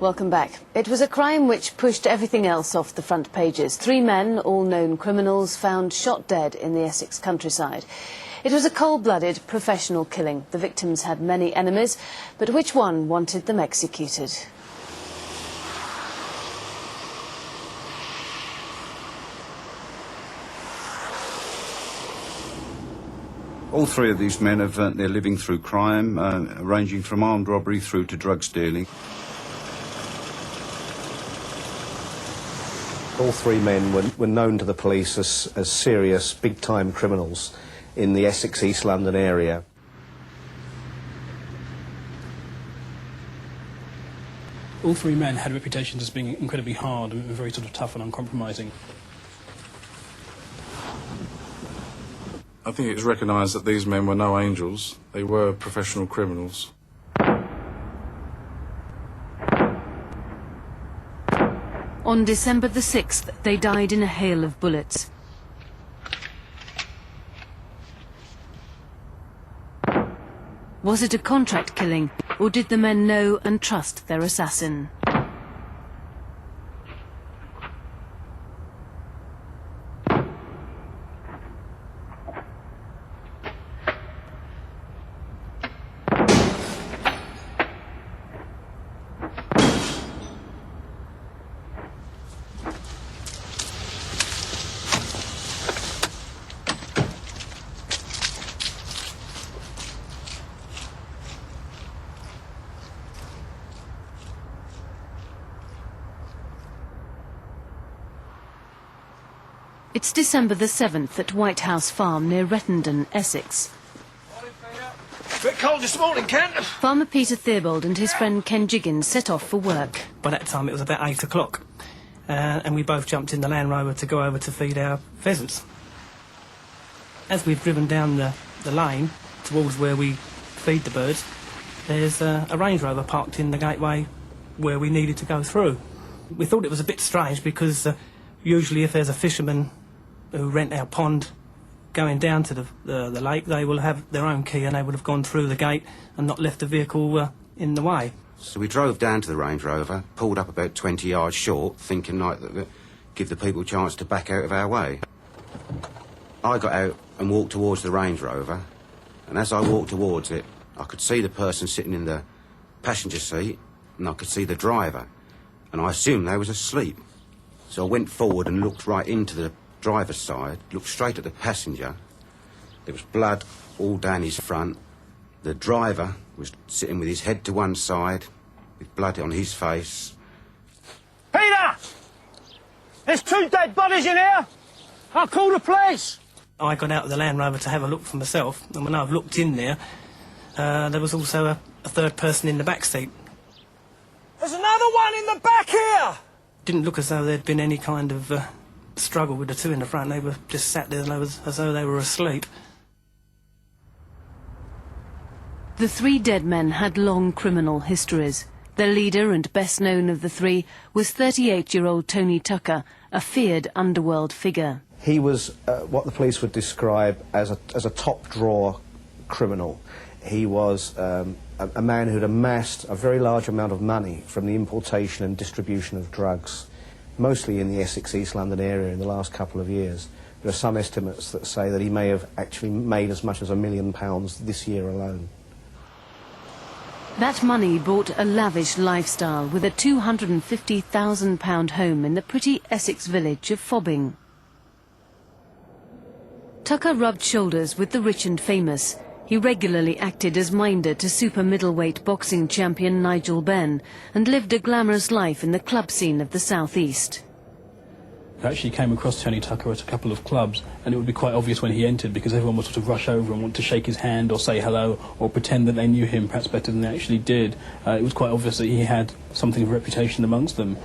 Welcome back. It was a crime which pushed everything else off the front pages. 3 men, all known criminals, found shot dead in the Essex countryside. It was a cold-blooded, professional killing. The victims had many enemies, but which one wanted them executed? All 3 of these men have earned their living through crime, ranging from armed robbery through to drug stealing. All 3 men were known to the police as serious, big-time criminals in the Essex, East London area. All 3 men had reputations as being incredibly hard and very sort of tough and uncompromising. I think it's recognised that these men were no angels. They were professional criminals. On December the 6th, they died in a hail of bullets. Was it a contract killing, or did the men know and trust their assassin? It's December the 7th at White House Farm near Rettendon, Essex. Bit cold this morning, Kent. Farmer Peter Theobald and his friend Ken Jiggins set off for work. By that time it was about 8 o'clock, and we both jumped in the Land Rover to go over to feed our pheasants. As we've driven down the lane towards where we feed the birds, there's a Range Rover parked in the gateway where we needed to go through. We thought it was a bit strange because usually if there's a fisherman who rent our pond going down to the lake, they will have their own key and they would have gone through the gate and not left the vehicle in the way. So we drove down to the Range Rover, pulled up about 20 yards short, thinking like that give the people a chance to back out of our way. I got out and walked towards the Range Rover, and as I walked towards it, I could see the person sitting in the passenger seat, and I could see the driver, and I assumed they was asleep. So I went forward and looked right into the driver's side, looked straight at the passenger. There was blood all down his front. The driver was sitting with his head to one side, with blood on his face. Peter! There's 2 dead bodies in here! I'll call the police! I got out of the Land Rover to have a look for myself, and when I've looked in there, there was also a 3rd person in the back seat. There's another one in the back here! Didn't look as though there'd been any kind of struggle with the 2 in the front. They were just sat there as though they were asleep. The 3 dead men had long criminal histories. Their leader and best known of the 3 was 38-year-old Tony Tucker, a feared underworld figure. He was what the police would describe as a top-drawer criminal. He was a man who'd amassed a very large amount of money from the importation and distribution of drugs, mostly in the Essex, East London area in the last couple of years. There are some estimates that say that he may have actually made as much as £1 million this year alone. That money bought a lavish lifestyle with a £250,000 home in the pretty Essex village of Fobbing. Tucker rubbed shoulders with the rich and famous. He regularly acted as minder to super middleweight boxing champion Nigel Benn and lived a glamorous life in the club scene of the South East. I actually came across Tony Tucker at a couple of clubs, and it would be quite obvious when he entered because everyone would sort of rush over and want to shake his hand or say hello or pretend that they knew him perhaps better than they actually did. It was quite obvious that he had something of a reputation amongst them.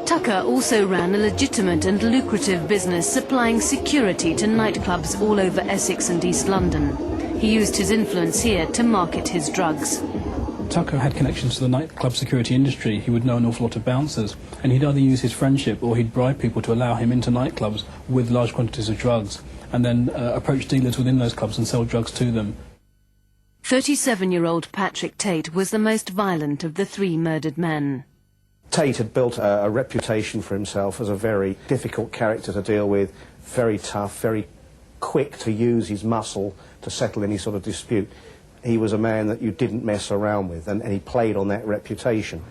Tucker also ran a legitimate and lucrative business supplying security to nightclubs all over Essex and East London. He used his influence here to market his drugs. Tucker had connections to the nightclub security industry. He would know an awful lot of bouncers, and he'd either use his friendship or he'd bribe people to allow him into nightclubs with large quantities of drugs, and then approach dealers within those clubs and sell drugs to them. 37-year-old Patrick Tate was the most violent of the 3 murdered men. Tate had built a reputation for himself as a very difficult character to deal with, very tough, very quick to use his muscle to settle any sort of dispute. He was a man that you didn't mess around with, and he played on that reputation.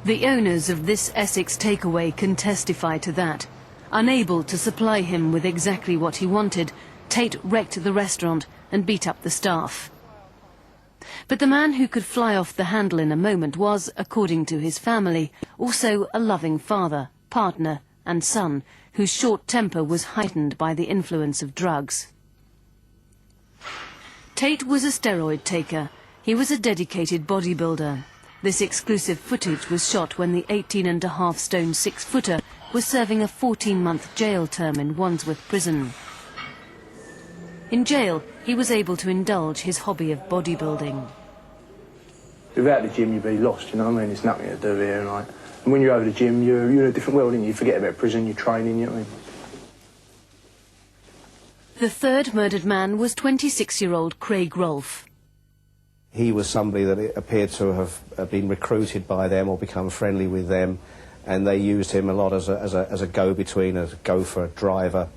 The owners of this Essex takeaway can testify to that. Unable to supply him with exactly what he wanted, Tate wrecked the restaurant and beat up the staff. But the man who could fly off the handle in a moment was, according to his family, also a loving father, partner and son, whose short temper was heightened by the influence of drugs. Tate was a steroid taker. He was a dedicated bodybuilder. This exclusive footage was shot when the 18.5 stone 6-footer was serving a 14-month jail term in Wandsworth Prison. In jail, he was able to indulge his hobby of bodybuilding. Without the gym, you'd be lost, you know what I mean? There's nothing to do here, right? And when you're over the gym, you're in a different world, and you forget about prison, you're training, you know what I mean? The third murdered man was 26-year-old Craig Rolfe. He was somebody that appeared to have been recruited by them or become friendly with them, and they used him a lot as a go-between, as a gopher, driver,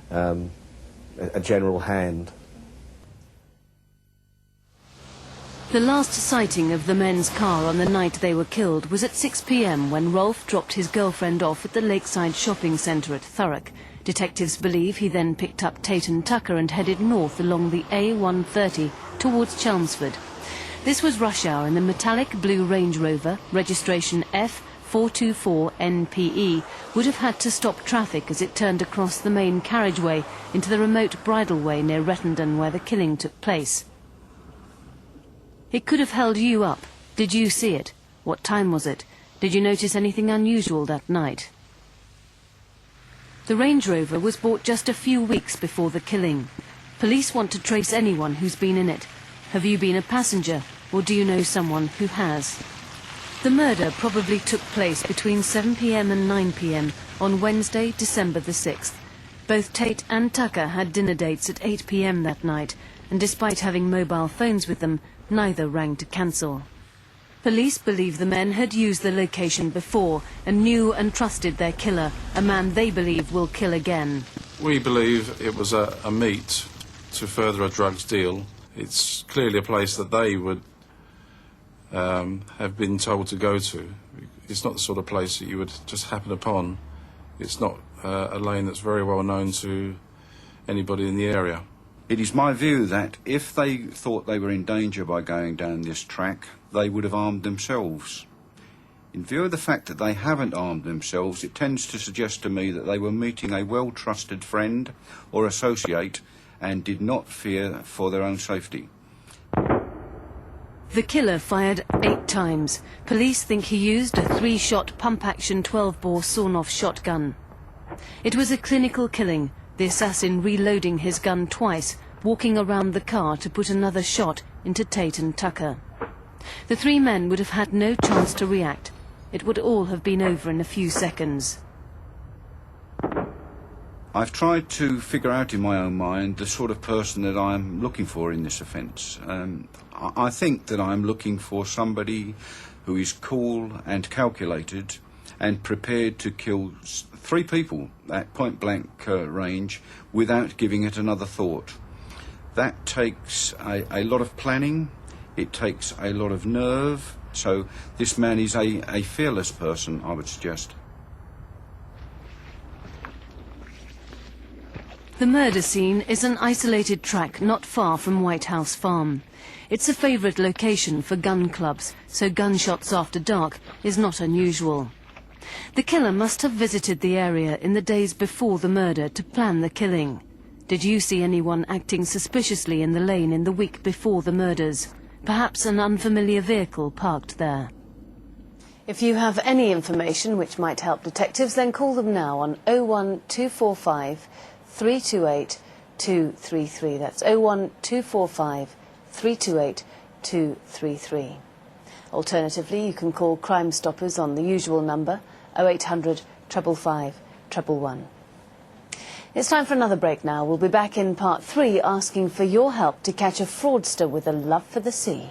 a general hand. The last sighting of the men's car on the night they were killed was at 6 p.m. when Rolfe dropped his girlfriend off at the Lakeside shopping centre at Thurrock. Detectives believe he then picked up Tate and Tucker and headed north along the A130 towards Chelmsford. This was rush hour and the metallic blue Range Rover, registration F424NPE, would have had to stop traffic as it turned across the main carriageway into the remote bridleway near Rettendon where the killing took place. It could have held you up. Did you see it? What time was it? Did you notice anything unusual that night? The Range Rover was bought just a few weeks before the killing. Police want to trace anyone who's been in it. Have you been a passenger, or do you know someone who has? The murder probably took place between 7 p.m. and 9 p.m. on Wednesday, December the 6th. Both Tate and Tucker had dinner dates at 8 p.m. that night, and despite having mobile phones with them, neither rang to cancel. Police believe the men had used the location before and knew and trusted their killer, a man they believe will kill again. We believe it was a meet to further a drugs deal. It's clearly a place that they would have been told to go to. It's not the sort of place that you would just happen upon. It's not a lane that's very well known to anybody in the area. It is my view that if they thought they were in danger by going down this track, they would have armed themselves. In view of the fact that they haven't armed themselves, it tends to suggest to me that they were meeting a well-trusted friend or associate and did not fear for their own safety. The killer fired 8 times. Police think he used a 3-shot pump-action 12-bore sawn-off shotgun. It was a clinical killing, the assassin reloading his gun twice, walking around the car to put another shot into Tate and Tucker. The 3 men would have had no chance to react. It would all have been over in a few seconds. I've tried to figure out in my own mind the sort of person that I'm looking for in this offence. I think that I'm looking for somebody who is cool and calculated and prepared to kill 3 people at point-blank range without giving it another thought. That takes a lot of planning, it takes a lot of nerve, so this man is a fearless person, I would suggest. The murder scene is an isolated track not far from White House Farm. It's a favourite location for gun clubs, so gunshots after dark is not unusual. The killer must have visited the area in the days before the murder to plan the killing. Did you see anyone acting suspiciously in the lane in the week before the murders? Perhaps an unfamiliar vehicle parked there. If you have any information which might help detectives, then call them now on 01245 328 233. That's 01245 328 233. Alternatively, you can call Crime Stoppers on the usual number 0800 555 111. It's time for another break now. We'll be back in part 3 asking for your help to catch a fraudster with a love for the sea.